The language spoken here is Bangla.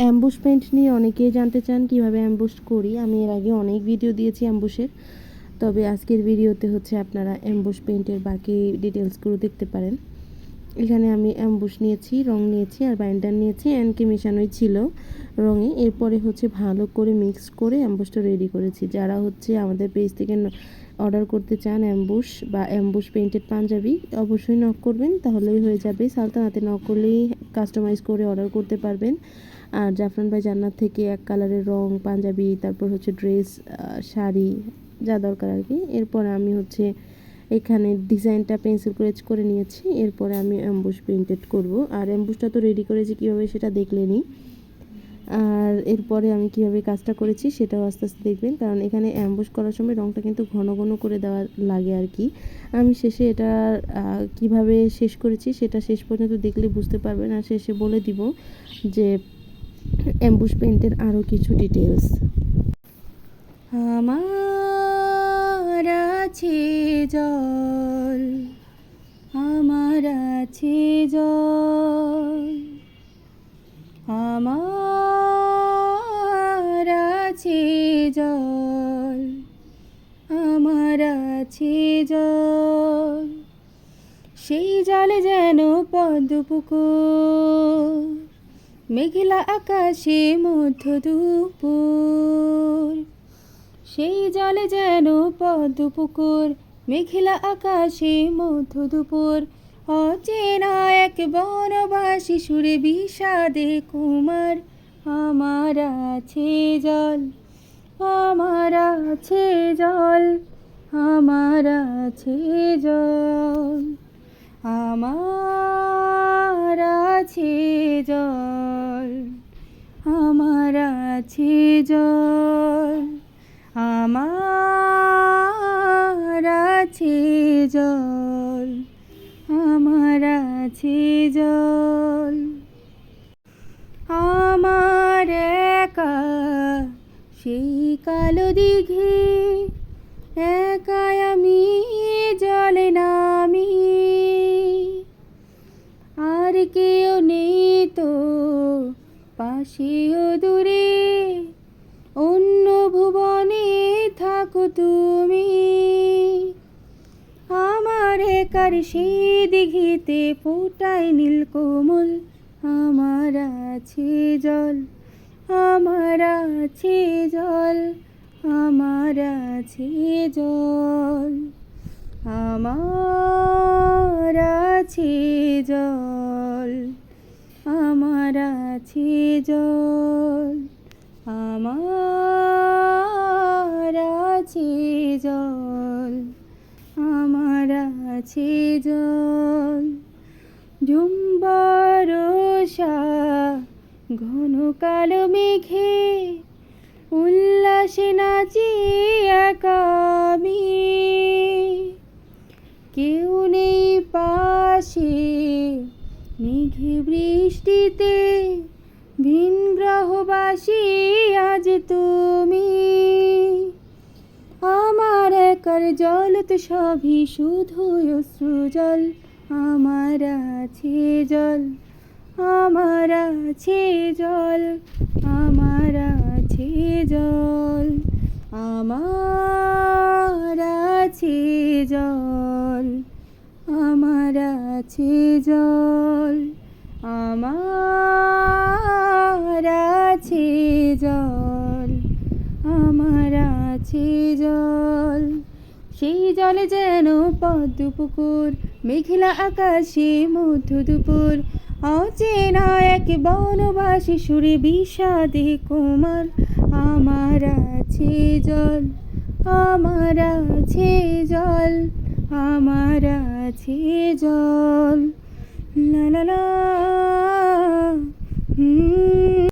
অ্যাম্বুশ পেইন্ট নিয়ে অনেকেই জানতে চান কিভাবে অ্যাম্বুশ করি। আমি এর আগে অনেক ভিডিও দিয়েছি অ্যাম্বুশের, তবে আজকের ভিডিওতে হচ্ছে আপনারা অ্যাম্বুশ পেইন্টের বাকি ডিটেলসগুলো দেখতে পারেন। এখানে আমি অ্যাম্বুশ নিয়েছি, রং নিয়েছি আর বাইন্ডার নিয়েছি, এনকে মেশানোই ছিল রঙে। এরপরে হচ্ছে ভালো করে মিক্স করে অ্যাম্বুশটা রেডি করেছি। যারা হচ্ছে আমাদের পেজ থেকে অর্ডার করতে চান অ্যাম্বুশ বা অ্যাম্বুশ পেইন্টেড পাঞ্জাবি, অবশ্যই নক করবেন, তাহলেই হয়ে যাবে। সালতানাতে নক করলেই কাস্টমাইজ করে অর্ডার করতে পারবেন। আর জাফরান ভাই জান্নাত থেকে এক কালারের রং পাঞ্জাবি, তারপর হচ্ছে ড্রেস, শাড়ি, যা দরকার আর কি। এরপর আমি হচ্ছে এখানে ডিজাইনটা পেন্সিল স্কেচ করে নিয়েছি। এরপরে আমি অ্যাম্বুশ পেইন্টেড করব। আর অ্যাম্বুশটা তো রেডি করেছি কীভাবে সেটা দেখলেনই। আর এরপরে আমি কীভাবে কাজটা করেছি সেটাও আস্তে আস্তে দেখবেন, কারণ এখানে অ্যাম্বুশ করার সময় রঙটা কিন্তু ঘন ঘন করে দেওয়া লাগে আর কি। আমি শেষে এটা কিভাবে শেষ করেছি সেটা শেষ পর্যন্ত দেখলে বুঝতে পারবেন। আর শেষে বলে দিব যে অ্যাম্বুশ পেইন্টের আরও কিছু ডিটেলস। আমার আছে জল, আমার আছে জল, আমার আছে জল, আমার আছে জল, সেই জলে যেন পদ্ম পুকুর, মেঘলা আকাশে মধ্য দুপুর, সেই জলে যেন পদ্ম পুকুর, মেঘলা আকাশে মধ্য দুপুর, অচেনা এক বনবাসী সুরে বিষাদে কুমার, আমার আছে জল, আমার আছে জল, আমার আছে জল, আমার আছে জল, আমার আছে জল, আমার আছে জল, আমার আছে জল, আমার একা সেই কালো দিঘি, একাই আমি জলে নামি, আর কেউ নেই তো পাশেও দূরে, অন্য ভুবনে থাকো তুমি, আমার একার সেই দিঘিতে ফোটায় নীলকমল, আমার আছে জল, আমার আছে জল, আমার আছে জল, আমার আছে জল, আমার আছে জল, আমার আছে জল, আমার আছে জল, ঝুম্বরসা ঘন কালো মেঘে, উল্লাসে নাচি একা আমি, কেউ নেই পাশে, মেঘে বৃষ্টিতে ভিন গ্রহবাসী আজ তুমি, আমার একার জল তো সবই শুধু অশ্রু জল, আমার আছে জল, আমার আছে জল, আমার আছে জল, আমার আছে জল, আমার আছে জল, আমার আছে জল, আমার আছে জল, সেই জলে যেন পদ্ম পুকুর, মেঘলা আকাশে মধ্য দুপুর, অচেনা এক বনবাসী সুরে বিষাদে কুমার, আমার আছে জল, আমার আছে জল, আমার আছে জল, লা লা লা।